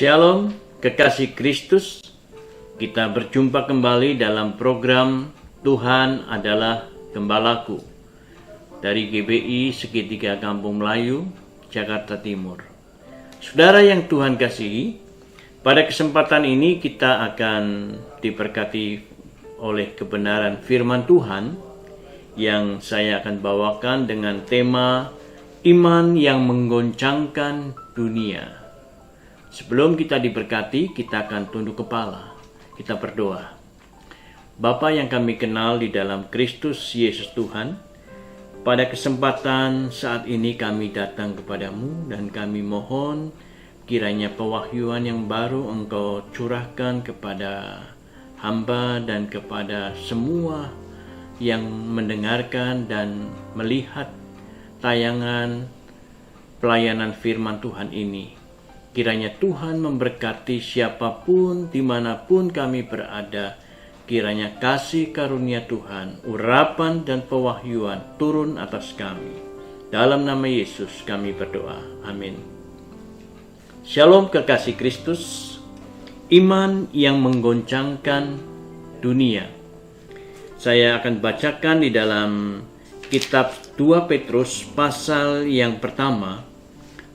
Shalom, kekasih Kristus. Kita berjumpa kembali dalam program Tuhan adalah Gembalaku dari GBI Segitiga Kampung Melayu, Jakarta Timur. Saudara yang Tuhan kasihi, pada kesempatan ini kita akan diberkati oleh kebenaran firman Tuhan yang saya akan bawakan dengan tema iman yang menggoncangkan dunia. Sebelum kita diberkati, kita akan tunduk kepala. Kita berdoa. Bapa yang kami kenal di dalam Kristus Yesus Tuhan, pada kesempatan saat ini kami datang kepadamu dan kami mohon kiranya pewahyuan yang baru Engkau curahkan kepada hamba dan kepada semua yang mendengarkan dan melihat tayangan pelayanan firman Tuhan ini. Kiranya Tuhan memberkati siapapun, dimanapun kami berada. Kiranya kasih karunia Tuhan, urapan dan pewahyuan turun atas kami. Dalam nama Yesus kami berdoa. Amin. Shalom kekasih Kristus, iman yang menggoncangkan dunia. Saya akan bacakan di dalam kitab 2 Petrus pasal yang pertama,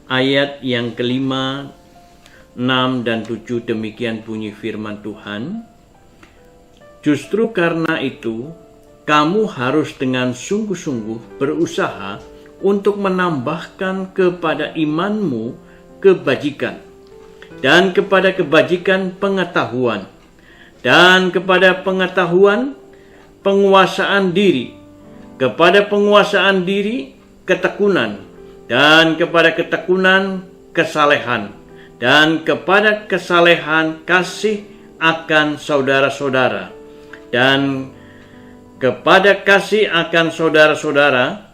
ayat yang kelima, 6 dan 7, demikian bunyi firman Tuhan. Justru karena itu, kamu harus dengan sungguh-sungguh berusaha untuk menambahkan kepada imanmu kebajikan, dan kepada kebajikan pengetahuan, dan kepada pengetahuan penguasaan diri, kepada penguasaan diri ketekunan, dan kepada ketekunan kesalehan, dan kepada kesalehan kasih akan saudara-saudara, dan kepada kasih akan saudara-saudara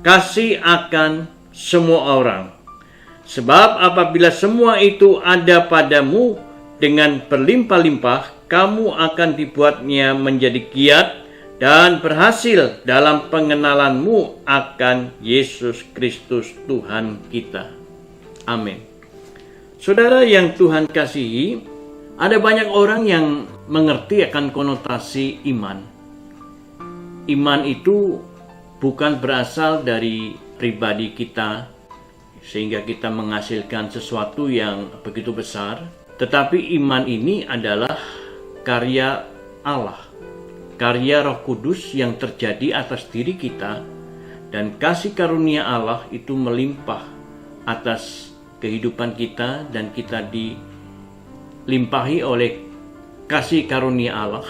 kasih akan semua orang. Sebab apabila semua itu ada padamu dengan berlimpah-limpah, kamu akan dibuatnya menjadi giat dan berhasil dalam pengenalanmu akan Yesus Kristus Tuhan kita. Amin. Saudara yang Tuhan kasihi, ada banyak orang yang mengerti akan konotasi iman. Iman itu bukan berasal dari pribadi kita, sehingga kita menghasilkan sesuatu yang begitu besar, tetapi iman ini adalah karya Allah. Karya Roh Kudus yang terjadi atas diri kita, dan kasih karunia Allah itu melimpah atas kehidupan kita, dan kita dilimpahi oleh kasih karunia Allah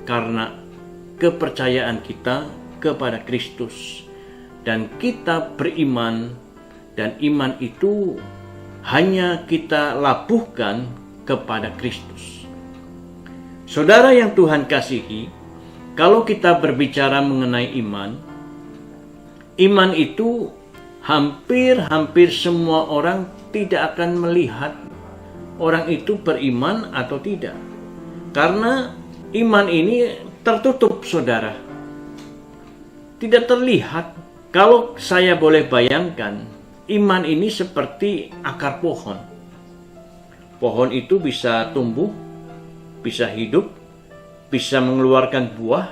karena kepercayaan kita kepada Kristus, dan kita beriman, dan iman itu hanya kita labuhkan kepada Kristus. Saudara yang Tuhan kasihi, kalau kita berbicara mengenai iman, iman itu hampir semua orang tidak akan melihat orang itu beriman atau tidak. Karena iman ini tertutup, saudara. Tidak terlihat. Kalau saya boleh bayangkan, iman ini seperti akar pohon. Pohon itu bisa tumbuh, bisa hidup, bisa mengeluarkan buah,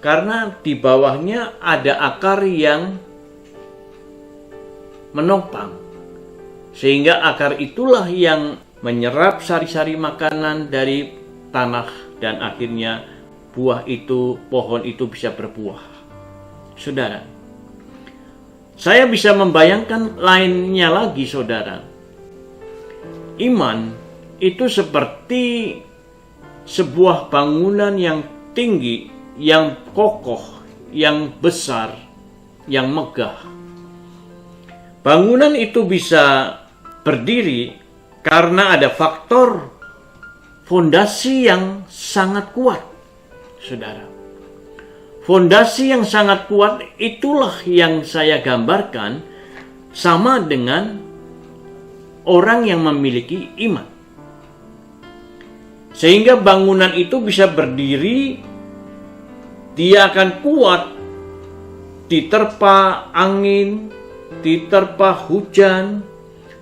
karena di bawahnya ada akar yang menopang. Sehingga akar itulah yang menyerap sari-sari makanan dari tanah, dan akhirnya buah itu, pohon itu bisa berbuah. Saudara, saya bisa membayangkan lainnya lagi, saudara. Iman itu seperti sebuah bangunan yang tinggi, yang kokoh, yang besar, yang megah. Bangunan itu bisa berdiri karena ada faktor fondasi yang sangat kuat, saudara. Fondasi yang sangat kuat itulah yang saya gambarkan sama dengan orang yang memiliki iman. Sehingga bangunan itu bisa berdiri, dia akan kuat diterpa angin, diterpa hujan,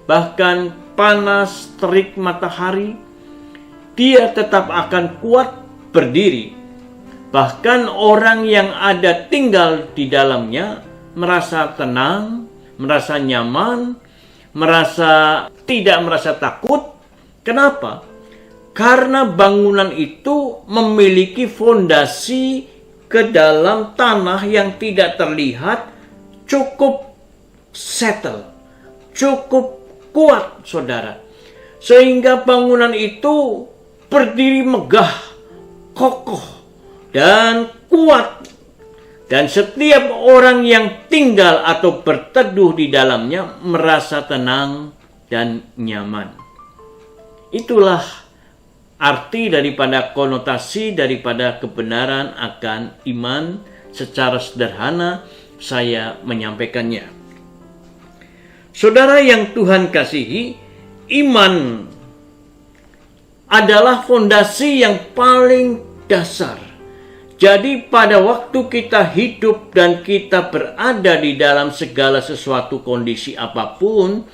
bahkan panas terik matahari, dia tetap akan kuat berdiri. Bahkan orang yang ada tinggal di dalamnya merasa tenang, merasa nyaman, tidak merasa takut. Kenapa? Karena bangunan itu memiliki fondasi ke dalam tanah yang tidak terlihat, cukup settle, cukup kuat, saudara. Sehingga bangunan itu berdiri megah, kokoh, dan kuat. Dan setiap orang yang tinggal atau berteduh di dalamnya merasa tenang dan nyaman. Itulah arti daripada konotasi daripada kebenaran akan iman. Secara sederhana saya menyampaikannya. Saudara yang Tuhan kasihi, iman adalah fondasi yang paling dasar. Jadi pada waktu kita hidup dan kita berada di dalam segala sesuatu kondisi apapun,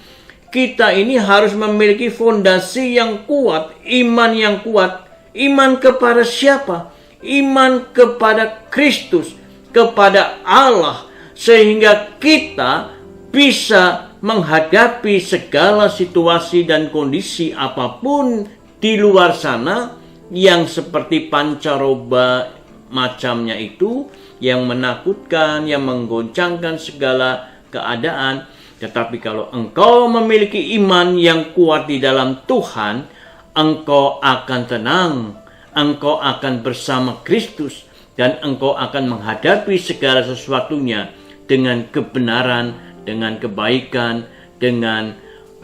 kita ini harus memiliki fondasi yang kuat, iman yang kuat. Iman kepada siapa? Iman kepada Kristus, kepada Allah, sehingga kita bisa menghadapi segala situasi dan kondisi apapun di luar sana yang seperti pancaroba macamnya itu, yang menakutkan, yang menggoncangkan segala keadaan. Tetapi kalau engkau memiliki iman yang kuat di dalam Tuhan, engkau akan tenang, engkau akan bersama Kristus, dan engkau akan menghadapi segala sesuatunya dengan kebenaran, dengan kebaikan, dengan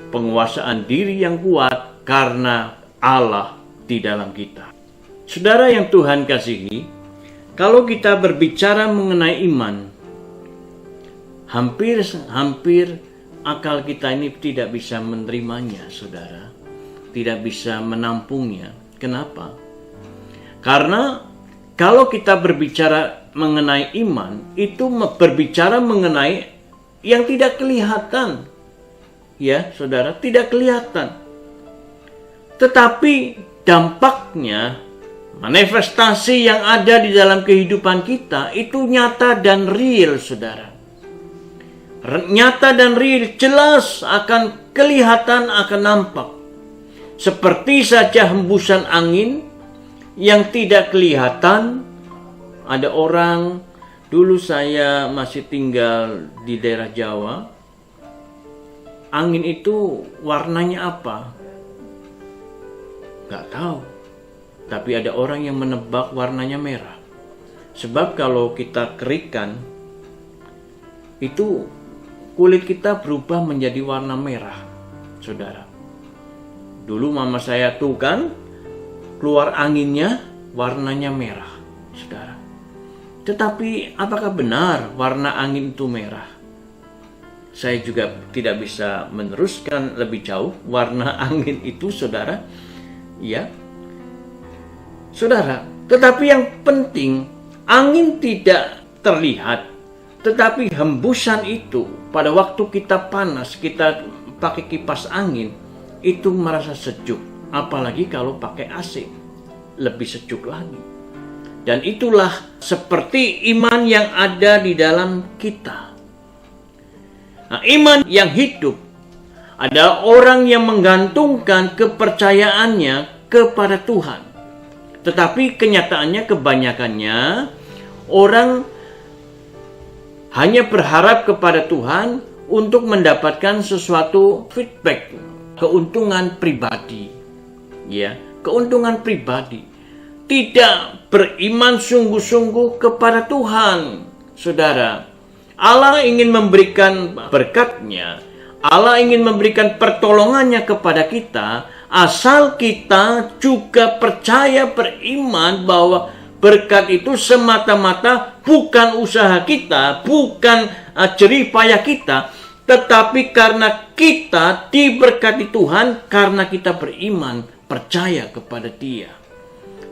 penguasaan diri yang kuat karena Allah di dalam kita. Saudara yang Tuhan kasihi, kalau kita berbicara mengenai iman, hampir akal kita ini tidak bisa menerimanya, saudara. Tidak bisa menampungnya. Kenapa? Karena kalau kita berbicara mengenai iman, itu berbicara mengenai yang tidak kelihatan. Ya, saudara, tidak kelihatan. Tetapi dampaknya, manifestasi yang ada di dalam kehidupan kita itu nyata dan real, saudara. Nyata dan real, jelas akan kelihatan, akan nampak. Seperti saja hembusan angin yang tidak kelihatan. Ada orang, dulu saya masih tinggal di daerah Jawa, angin itu warnanya apa? Gak tahu. Tapi ada orang yang menebak warnanya merah. Sebab kalau kita kerikan, itu kulit kita berubah menjadi warna merah, saudara. Dulu mama saya tuh kan, keluar anginnya warnanya merah, saudara. Tetapi apakah benar warna angin itu merah? Saya juga tidak bisa meneruskan lebih jauh warna angin itu, saudara. Ya, saudara, tetapi yang penting, angin tidak terlihat, tetapi hembusan itu pada waktu kita panas, kita pakai kipas angin, itu merasa sejuk. Apalagi kalau pakai AC, lebih sejuk lagi. Dan itulah seperti iman yang ada di dalam kita. Nah, iman yang hidup adalah orang yang menggantungkan kepercayaannya kepada Tuhan. Tetapi kenyataannya, kebanyakannya orang hanya berharap kepada Tuhan untuk mendapatkan sesuatu feedback, keuntungan pribadi. Ya, keuntungan pribadi. Tidak beriman sungguh-sungguh kepada Tuhan, saudara. Allah ingin memberikan berkat-Nya, Allah ingin memberikan pertolongannya kepada kita, asal kita juga percaya, beriman bahwa berkat itu semata-mata bukan usaha kita, bukan jerih payah kita, tetapi karena kita diberkati Tuhan, karena kita beriman, percaya kepada Dia,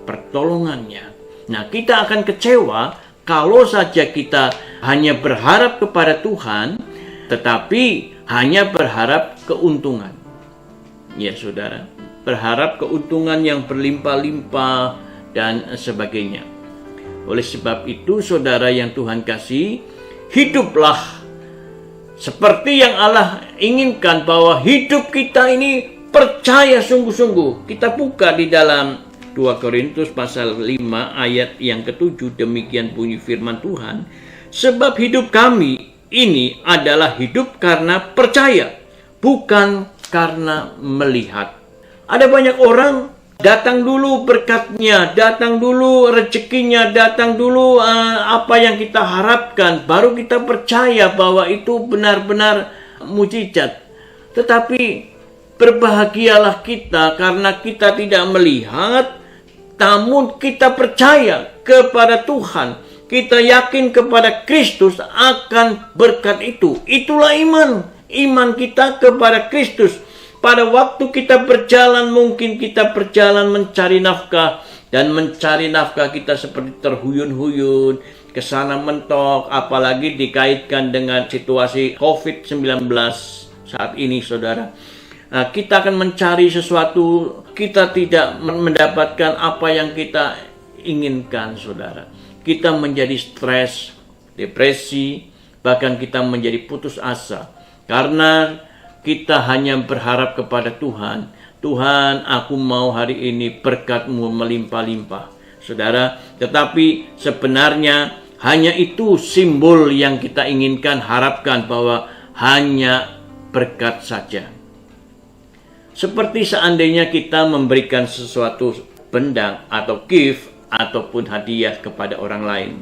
pertolongannya. Nah, kita akan kecewa kalau saja kita hanya berharap kepada Tuhan, tetapi hanya berharap keuntungan. ya saudara, berharap keuntungan yang berlimpah-limpah dan sebagainya. Oleh sebab itu, saudara yang Tuhan kasih, hiduplah seperti yang Allah inginkan, bahwa hidup kita ini percaya sungguh-sungguh. Kita buka di dalam 2 Korintus pasal 5 ayat yang ke-7, demikian bunyi firman Tuhan, sebab hidup kami ini adalah hidup karena percaya, bukan karena melihat. Ada banyak orang, datang dulu berkatnya, datang dulu rezekinya, datang dulu apa yang kita harapkan, baru kita percaya bahwa itu benar-benar mujizat. Tetapi berbahagialah kita karena kita tidak melihat, namun kita percaya kepada Tuhan. Kita yakin kepada Kristus akan berkat itu. Itulah iman. Iman kita kepada Kristus. Pada waktu kita berjalan, mungkin kita berjalan mencari nafkah. Dan mencari nafkah kita seperti terhuyun-huyun, kesana mentok. Apalagi dikaitkan dengan situasi COVID-19 saat ini, saudara. Kita akan mencari sesuatu, kita tidak mendapatkan apa yang kita inginkan, saudara. Kita menjadi stres, depresi, bahkan kita menjadi putus asa. Karena kita hanya berharap kepada Tuhan. Tuhan, aku mau hari ini berkat-Mu melimpah-limpah. Saudara, tetapi sebenarnya hanya itu simbol yang kita inginkan, harapkan bahwa hanya berkat saja. Seperti seandainya kita memberikan sesuatu benda atau gift ataupun hadiah kepada orang lain.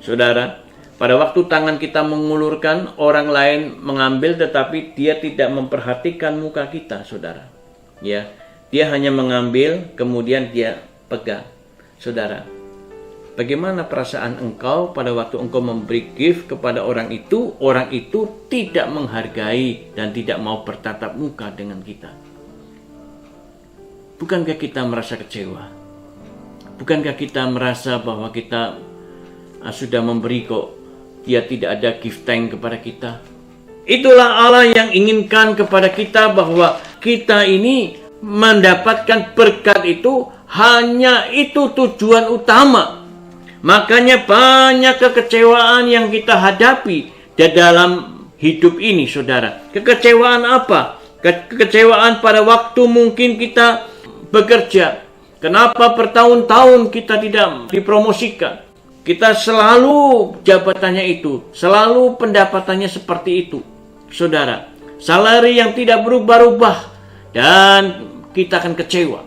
Saudara, pada waktu tangan kita mengulurkan, orang lain mengambil tetapi dia tidak memperhatikan muka kita, saudara. Ya, dia hanya mengambil kemudian dia pegang. Saudara, bagaimana perasaan engkau pada waktu engkau memberi gift kepada orang itu tidak menghargai dan tidak mau bertatap muka dengan kita? Bukankah kita merasa kecewa? Bukankah kita merasa bahwa kita sudah memberi kok, dia tidak ada gift thank kepada kita? Itulah Allah yang inginkan kepada kita, bahwa kita ini mendapatkan berkat itu, hanya itu tujuan utama. Makanya banyak kekecewaan yang kita hadapi di dalam hidup ini, saudara. Kekecewaan apa? Kekecewaan pada waktu mungkin kita bekerja. Kenapa bertahun-tahun kita tidak dipromosikan? Kita selalu jabatannya itu, selalu pendapatannya seperti itu, saudara. Salary yang tidak berubah-ubah, dan kita akan kecewa.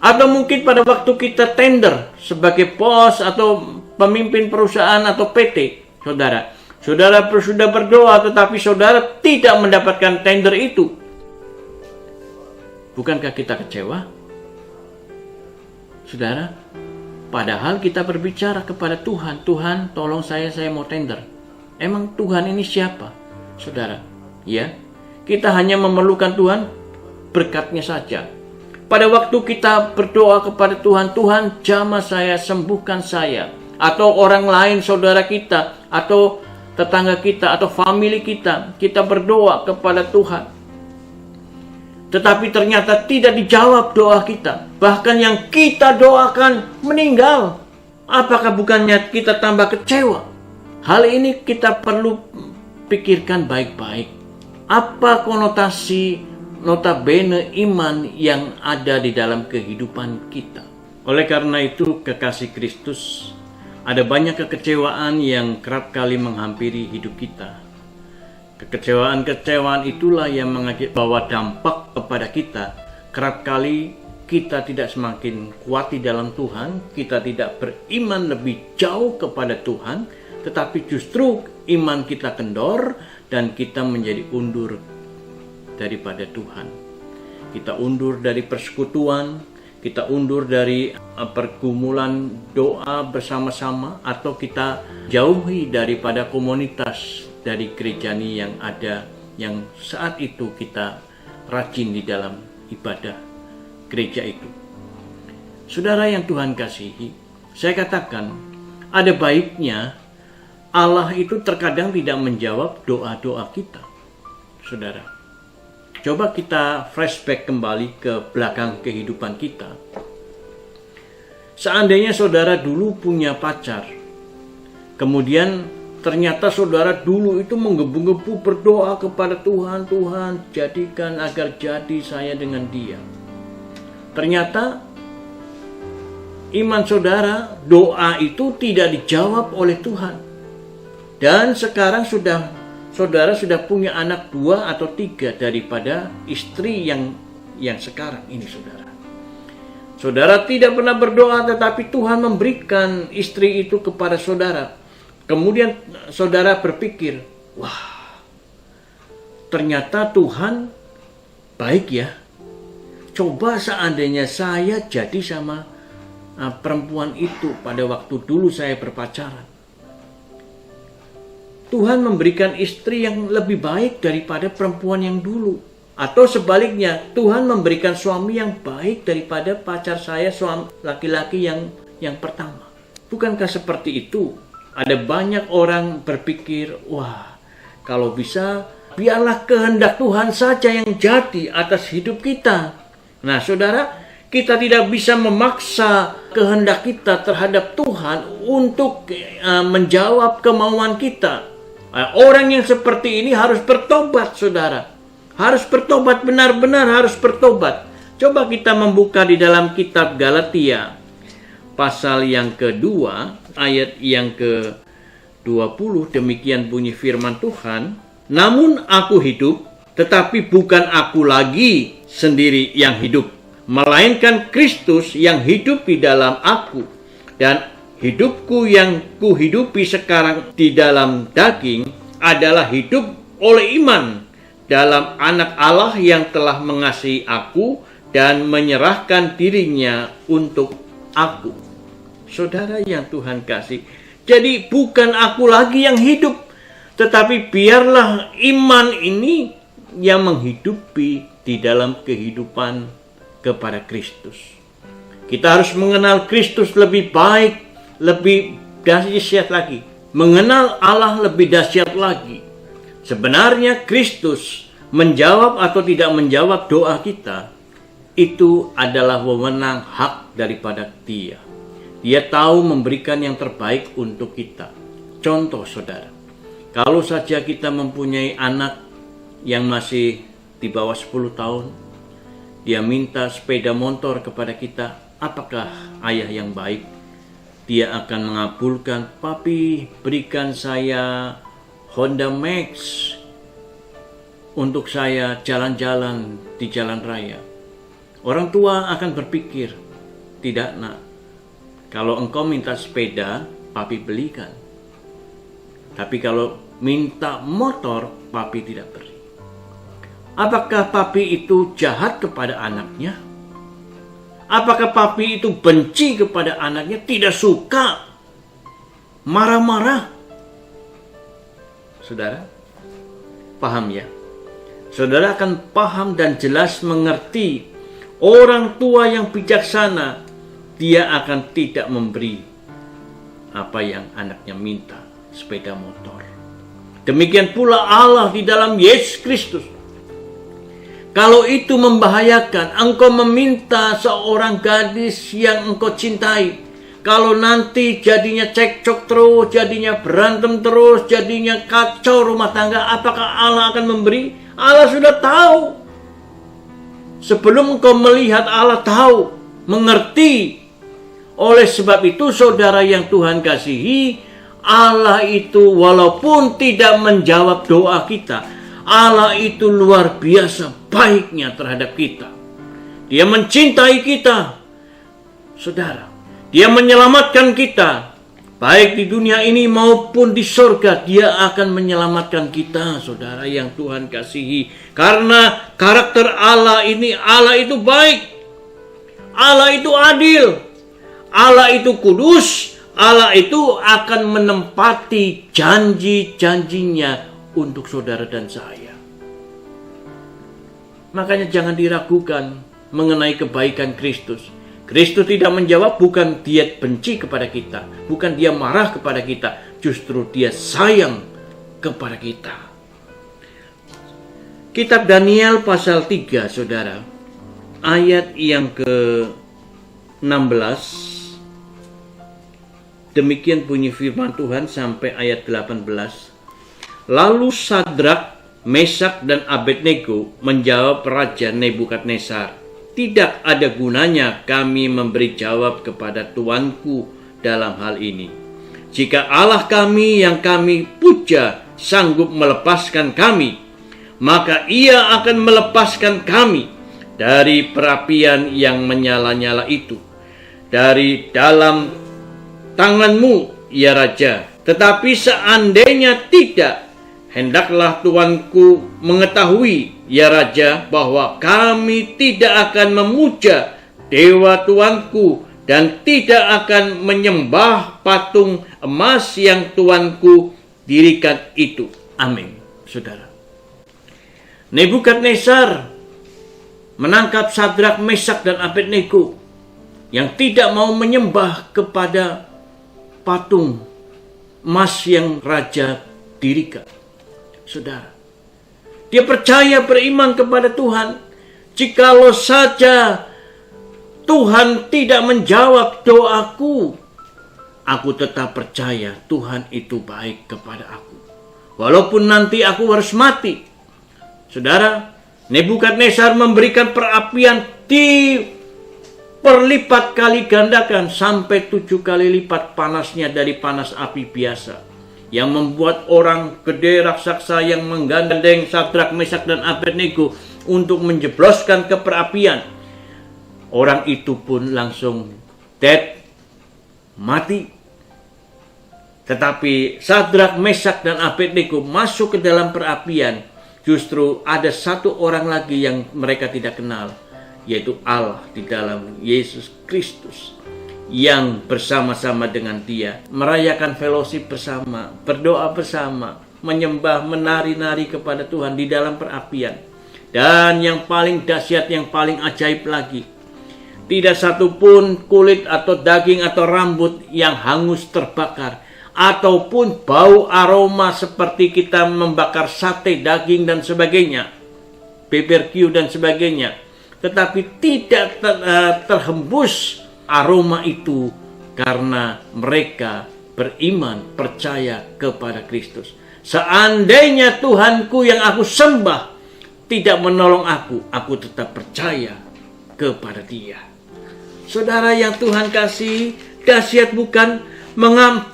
Atau mungkin pada waktu kita tender sebagai bos atau pemimpin perusahaan atau PT, saudara. Saudara sudah berdoa tetapi saudara tidak mendapatkan tender itu. Bukankah kita kecewa? Saudara, padahal kita berbicara kepada Tuhan, Tuhan tolong saya mau tender. Emang Tuhan ini siapa? Saudara, ya, kita hanya memerlukan Tuhan, berkatnya saja. Pada waktu kita berdoa kepada Tuhan, Tuhan jamah saya, sembuhkan saya. Atau orang lain, saudara kita, atau tetangga kita, atau famili kita, kita berdoa kepada Tuhan. Tetapi ternyata tidak dijawab doa kita. Bahkan yang kita doakan meninggal. Apakah bukannya kita tambah kecewa? Hal ini kita perlu pikirkan baik-baik. Apa konotasi notabene iman yang ada di dalam kehidupan kita? Oleh karena itu, kekasih Kristus, ada banyak kekecewaan yang kerap kali menghampiri hidup kita. Kekecewaan-kekecewaan itulah yang membawa dampak kepada kita. Kerap kali kita tidak semakin kuat di dalam Tuhan, kita tidak beriman lebih jauh kepada Tuhan, tetapi justru iman kita kendor dan kita menjadi undur daripada Tuhan. Kita undur dari persekutuan, kita undur dari pergumulan doa bersama-sama, atau kita jauhi daripada komunitas dari gereja ini yang ada, yang saat itu kita rajin di dalam ibadah gereja itu. Saudara yang Tuhan kasihi, saya katakan, ada baiknya Allah itu terkadang tidak menjawab doa-doa kita. Saudara, Coba kita flashback kembali ke belakang kehidupan kita. Seandainya saudara dulu punya pacar, kemudian ternyata saudara dulu itu menggebu-gebu berdoa kepada Tuhan, Tuhan jadikan agar jadi saya dengan dia. Ternyata iman saudara, doa itu tidak dijawab oleh Tuhan. Dan sekarang saudara sudah punya anak 2 atau 3 daripada istri yang sekarang ini saudara. Saudara tidak pernah berdoa, tetapi Tuhan memberikan istri itu kepada saudara. Kemudian saudara berpikir, wah, ternyata Tuhan baik ya. Coba seandainya saya jadi sama perempuan itu pada waktu dulu saya berpacaran. Tuhan memberikan istri yang lebih baik daripada perempuan yang dulu. Atau sebaliknya, Tuhan memberikan suami yang baik daripada pacar saya, suami laki-laki yang pertama. Bukankah seperti itu? Ada banyak orang berpikir, wah, kalau bisa biarlah kehendak Tuhan saja yang jadi atas hidup kita. Nah, saudara, kita tidak bisa memaksa kehendak kita terhadap Tuhan untuk menjawab kemauan kita. Orang yang seperti ini harus bertobat, saudara. Harus bertobat, benar-benar harus bertobat. Coba kita membuka di dalam kitab Galatia, pasal yang kedua, ayat yang ke-20, demikian bunyi firman Tuhan. Namun aku hidup, tetapi bukan aku lagi sendiri yang hidup, melainkan Kristus yang hidup di dalam aku. Dan hidupku yang kuhidupi sekarang di dalam daging adalah hidup oleh iman dalam anak Allah yang telah mengasihi aku dan menyerahkan dirinya untuk aku. Saudara yang Tuhan kasih, jadi bukan aku lagi yang hidup, tetapi biarlah iman ini yang menghidupi di dalam kehidupan kepada Kristus. Kita harus mengenal Kristus lebih baik, lebih dahsyat lagi. Mengenal Allah lebih dahsyat lagi. Sebenarnya Kristus menjawab atau tidak menjawab doa kita, itu adalah wewenang hak daripada Dia. Dia tahu memberikan yang terbaik untuk kita. Contoh saudara, kalau saja kita mempunyai anak yang masih di bawah 10 tahun, dia minta sepeda motor kepada kita, apakah ayah yang baik? Dia akan mengabulkan, papi berikan saya Honda Max untuk saya jalan-jalan di jalan raya. Orang tua akan berpikir, tidak nak, kalau engkau minta sepeda, papi belikan. Tapi kalau minta motor, papi tidak beri. Apakah papi itu jahat kepada anaknya? Apakah papi itu benci kepada anaknya, tidak suka, marah-marah? Saudara, paham ya? Saudara akan paham dan jelas mengerti orang tua yang bijaksana, dia akan tidak memberi apa yang anaknya minta, sepeda motor. Demikian pula Allah di dalam Yesus Kristus. Kalau itu membahayakan, engkau meminta seorang gadis yang engkau cintai. Kalau nanti jadinya cekcok terus, jadinya berantem terus, jadinya kacau rumah tangga, apakah Allah akan memberi? Allah sudah tahu. Sebelum engkau melihat, Allah tahu, mengerti. Oleh sebab itu, saudara yang Tuhan kasihi, Allah itu walaupun tidak menjawab doa kita, Allah itu luar biasa baiknya terhadap kita. Dia mencintai kita, saudara. Dia menyelamatkan kita, baik di dunia ini maupun di surga. Dia akan menyelamatkan kita, saudara yang Tuhan kasihi. Karena karakter Allah ini, Allah itu baik, Allah itu adil, Allah itu kudus, Allah itu akan menempati janji-janjinya untuk saudara dan saya. Makanya jangan diragukan mengenai kebaikan Kristus. Kristus tidak menjawab, bukan dia benci kepada kita, bukan dia marah kepada kita, justru dia sayang kepada kita. Kitab Daniel pasal 3, saudara, ayat yang ke-16. Demikian bunyi firman Tuhan sampai ayat 18. Lalu Sadrak, Mesak, dan Abednego menjawab Raja Nebukadnezar, "Tidak ada gunanya kami memberi jawab kepada tuanku dalam hal ini. Jika Allah kami yang kami puja sanggup melepaskan kami, maka ia akan melepaskan kami dari perapian yang menyala-nyala itu, dari dalam tanganmu, ya Raja. Tetapi seandainya tidak, hendaklah tuanku mengetahui, ya Raja, bahwa kami tidak akan memuja dewa tuanku dan tidak akan menyembah patung emas yang tuanku dirikan itu." Amin, saudara. Nebukadnezar menangkap Sadrak, Mesak, dan Abednego yang tidak mau menyembah kepada patung emas yang raja dirikan. Saudara, dia percaya, beriman kepada Tuhan. Jikalau saja Tuhan tidak menjawab doaku, aku tetap percaya Tuhan itu baik kepada aku, walaupun nanti aku harus mati. Saudara, Nebukadnezar memberikan perapian diperlipat kali gandakan sampai 7 kali lipat panasnya dari panas api biasa, yang membuat orang gede raksasa yang menggandeng Sadrak, Mesak, dan Abednego untuk menjebloskan ke perapian. Orang itu pun langsung mati. Tetapi Sadrak, Mesak, dan Abednego masuk ke dalam perapian. Justru ada satu orang lagi yang mereka tidak kenal, yaitu Allah di dalam Yesus Kristus, yang bersama-sama dengan dia merayakan fellowship bersama, berdoa bersama, menyembah, menari-nari kepada Tuhan di dalam perapian. Dan yang paling dahsyat, yang paling ajaib lagi, tidak satu pun kulit atau daging atau rambut yang hangus terbakar, ataupun bau aroma seperti kita membakar sate, daging, dan sebagainya, BBQ dan sebagainya, tetapi tidak terhembus aroma itu, karena mereka beriman, percaya kepada Kristus. Seandainya Tuhanku yang aku sembah tidak menolong aku tetap percaya kepada Dia. Saudara yang Tuhan kasih, dahsyat bukan?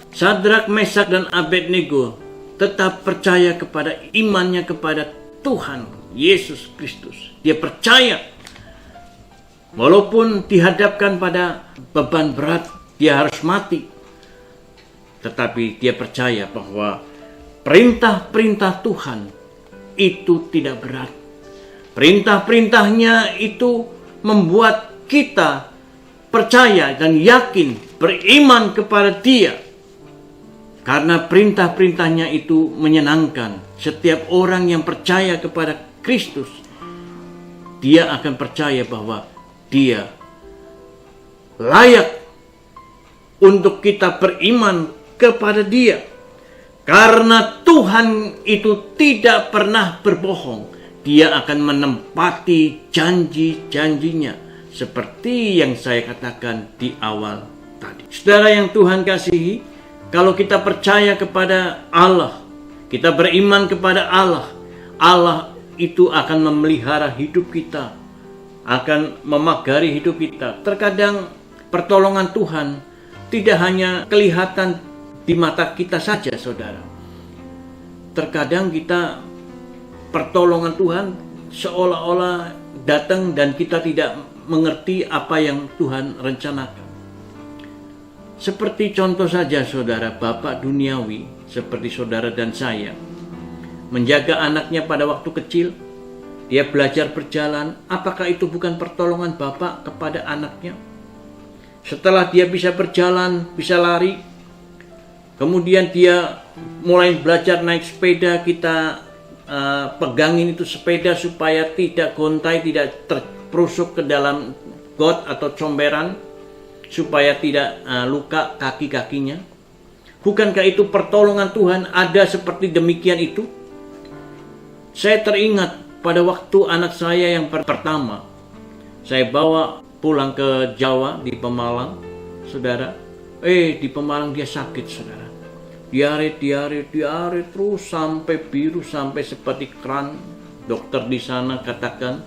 Sadrak, Mesak, dan Abednego tetap percaya kepada imannya kepada Tuhan Yesus Kristus. Dia percaya walaupun dihadapkan pada beban berat, dia harus mati, tetapi dia percaya bahwa perintah-perintah Tuhan itu tidak berat. Perintah-perintahnya itu membuat kita percaya dan yakin, beriman kepada Dia. Karena perintah-perintahnya itu menyenangkan. Setiap orang yang percaya kepada Kristus, dia akan percaya bahwa dia layak untuk kita beriman kepada Dia. Karena Tuhan itu tidak pernah berbohong. Dia akan menempati janji-janjinya, seperti yang saya katakan di awal tadi. Saudara yang Tuhan kasihi, kalau kita percaya kepada Allah, kita beriman kepada Allah, Allah itu akan memelihara hidup kita, akan memagari hidup kita. Terkadang pertolongan Tuhan tidak hanya kelihatan di mata kita saja, saudara. Terkadang kita pertolongan Tuhan seolah-olah datang dan kita tidak mengerti apa yang Tuhan rencanakan. Seperti contoh saja, saudara, bapak duniawi seperti saudara dan saya menjaga anaknya pada waktu kecil, dia belajar berjalan. Apakah itu bukan pertolongan bapak kepada anaknya? Setelah dia bisa berjalan, bisa lari, kemudian dia mulai belajar naik sepeda, kita pegangin itu sepeda supaya tidak gontai, tidak terperosok ke dalam got atau comberan, supaya tidak luka kaki-kakinya. Bukankah itu pertolongan Tuhan ada seperti demikian itu? Saya teringat pada waktu anak saya yang pertama, saya bawa pulang ke Jawa di Pemalang, saudara. Di Pemalang dia sakit, saudara. Diare terus sampai biru, sampai seperti kran. Dokter di sana katakan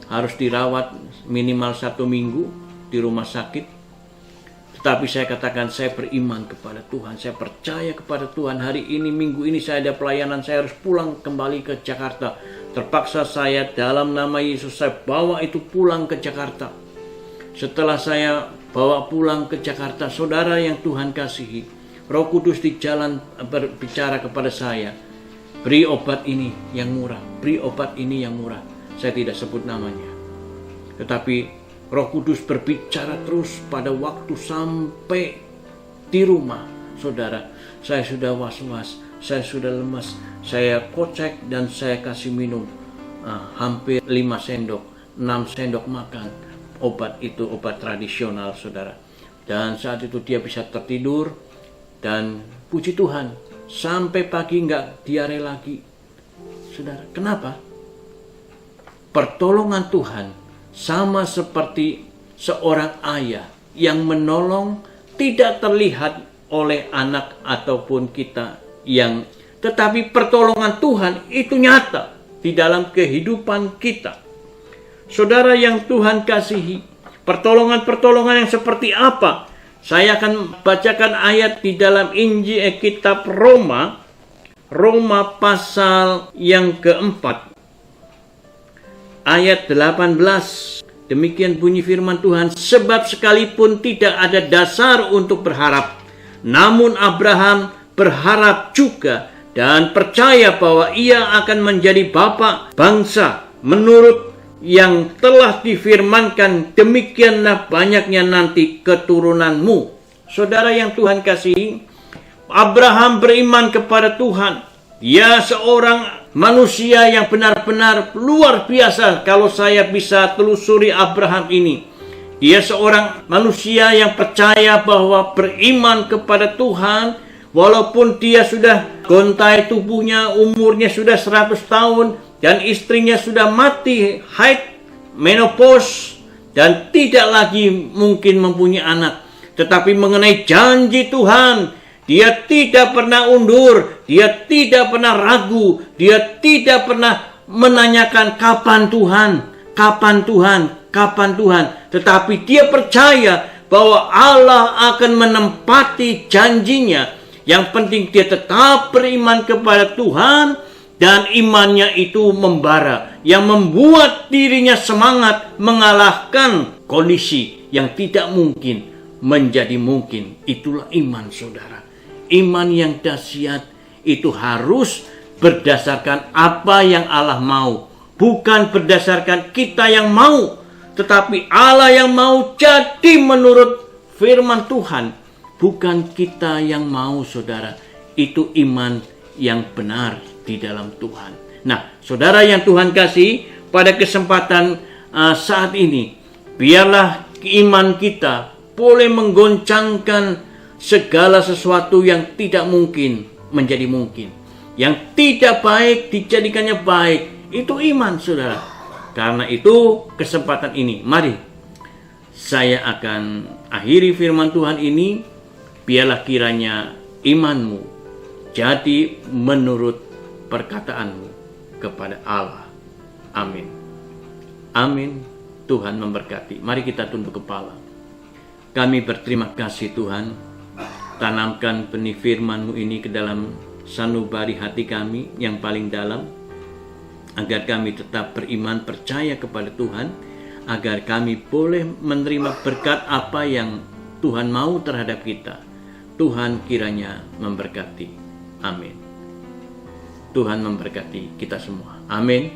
harus dirawat minimal 1 minggu di rumah sakit. Tetapi saya katakan, saya beriman kepada Tuhan, saya percaya kepada Tuhan. Hari ini, minggu ini saya ada pelayanan, saya harus pulang kembali ke Jakarta. Terpaksa saya dalam nama Yesus, saya bawa itu pulang ke Jakarta. Setelah saya bawa pulang ke Jakarta, saudara yang Tuhan kasihi, Roh Kudus di jalan berbicara kepada saya, beri obat ini yang murah, beri obat ini yang murah. Saya tidak sebut namanya. Tetapi Roh Kudus berbicara terus pada waktu sampai di rumah, saudara. Saya sudah was-was, saya sudah lemas, saya kocek dan saya kasih minum hampir 5 sendok, 6 sendok makan. Obat itu obat tradisional, saudara. Dan saat itu dia bisa tertidur dan puji Tuhan, sampai pagi nggak diare lagi. Saudara, kenapa? Pertolongan Tuhan sama seperti seorang ayah yang menolong tidak terlihat oleh anak ataupun kita tetapi pertolongan Tuhan itu nyata di dalam kehidupan kita. Saudara yang Tuhan kasihi, pertolongan-pertolongan yang seperti apa? Saya akan bacakan ayat di dalam Injil kitab Roma pasal yang keempat. Ayat 18, demikian bunyi firman Tuhan, sebab sekalipun tidak ada dasar untuk berharap, namun Abraham berharap juga dan percaya bahwa ia akan menjadi bapa bangsa menurut yang telah difirmankan, demikianlah banyaknya nanti keturunanmu. Saudara yang Tuhan kasihi, Abraham beriman kepada Tuhan. Dia seorang manusia yang benar-benar luar biasa kalau saya bisa telusuri Abraham ini. Dia seorang manusia yang percaya bahwa beriman kepada Tuhan, walaupun dia sudah gontai tubuhnya, umurnya sudah 100 tahun, dan istrinya sudah mati, haid, menopause, dan tidak lagi mungkin mempunyai anak. Tetapi mengenai janji Tuhan, dia tidak pernah undur, dia tidak pernah ragu, dia tidak pernah menanyakan kapan Tuhan. Tetapi dia percaya bahwa Allah akan menempati janjinya. Yang penting dia tetap beriman kepada Tuhan dan imannya itu membara, yang membuat dirinya semangat mengalahkan kondisi yang tidak mungkin menjadi mungkin. Itulah iman, saudara. Iman yang dahsyat itu harus berdasarkan apa yang Allah mau, bukan berdasarkan kita yang mau, tetapi Allah yang mau jadi menurut firman Tuhan, bukan kita yang mau, saudara. Itu iman yang benar di dalam Tuhan. Nah, saudara yang Tuhan kasih, pada kesempatan saat ini, biarlah iman kita boleh menggoncangkan segala sesuatu yang tidak mungkin menjadi mungkin. Yang tidak baik dijadikannya baik. Itu iman, saudara. Karena itu kesempatan ini, mari saya akan akhiri firman Tuhan ini. Biarlah kiranya imanmu jadi menurut perkataanmu kepada Allah. Amin. Amin. Tuhan memberkati. Mari kita tunduk kepala. Kami berterima kasih, Tuhan. Tanamkan benih firman-Mu ini ke dalam sanubari hati kami yang paling dalam, agar kami tetap beriman percaya kepada Tuhan, agar kami boleh menerima berkat apa yang Tuhan mau terhadap kita. Tuhan kiranya memberkati. Amin. Tuhan memberkati kita semua. Amin.